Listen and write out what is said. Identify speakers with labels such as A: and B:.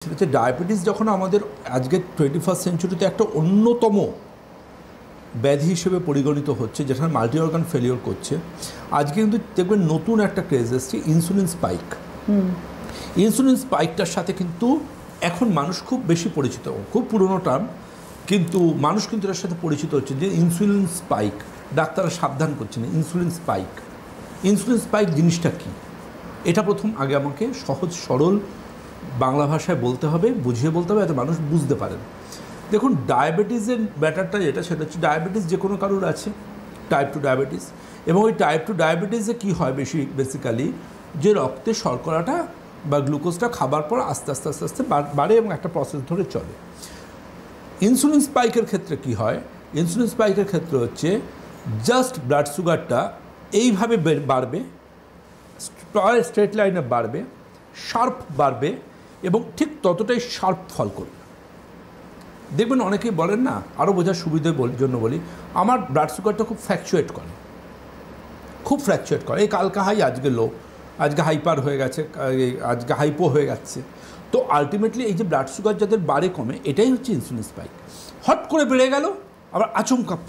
A: সেটা হচ্ছে ডায়াবেটিস যখন আমাদের আজকের 21st সেঞ্চুরিতে একটা অন্যতম ব্যাধি হিসেবে পরিগণিত হচ্ছে, যেখানে মাল্টি অর্গান ফেলিওর করছে, আজকে কিন্তু দেখবেন নতুন একটা ক্রেজ এসছে ইনসুলিন স্পাইক। ইনসুলিন স্পাইকটার সাথে কিন্তু এখন মানুষ খুব বেশি পরিচিত, খুব পুরনো টার্ম, কিন্তু মানুষ কিন্তু এর সাথে পরিচিত হচ্ছে যে ইনসুলিন স্পাইক। ডাক্তাররা সাবধান করছেন ইনসুলিন স্পাইক। ইনসুলিন স্পাইক জিনিসটা কী, এটা প্রথম আগে আমাকে সহজ সরল বাংলা ভাষায় বলতে হবে, বুঝিয়ে বলতে হবে, যাতে মানুষ বুঝতে পারেন। দেখুন, ডায়াবেটিসের ব্যাটারটা যেটা, সেটা হচ্ছে ডায়াবেটিস যে কোনো কারোর আছে, টাইপ 2 ডায়াবেটিস। এবং ওই টাইপ 2 ডায়াবেটিসে কী হয় বেসিক্যালি, যে রক্তে শর্করাটা বা গ্লুকোজটা খাবার পর আস্তে আস্তে আস্তে আস্তে বাড়ে এবং একটা প্রসেস ধরে চলে। ইনসুলিন স্পাইকের ক্ষেত্রে কি হয়, ইনসুলিন স্পাইকের ক্ষেত্রে হচ্ছে জাস্ট ব্লাড সুগারটা এইভাবে বাড়বে, স্ট্রেট লাইনে বাড়বে, শার্প বাড়বে এবং ঠিক ততটাই শার্প ফল করবে। দেখবেন অনেকেই বলেন না, আরও বোঝার সুবিধার জন্য বলি, আমার ব্লাড সুগারটা খুব ফ্ল্যাকচুয়েট করে, এই কালকা হাই আজকে লো, আজকে হাইপার হয়ে গেছে, আজকে হাইপো হয়ে যাচ্ছে। তো আলটিমেটলি এই যে ব্লাড সুগার যাদের বাড়ে কমে, এটাই হচ্ছে ইনসুলিন স্পাইক। হট করে বেড়ে গেল, আবার আচমকা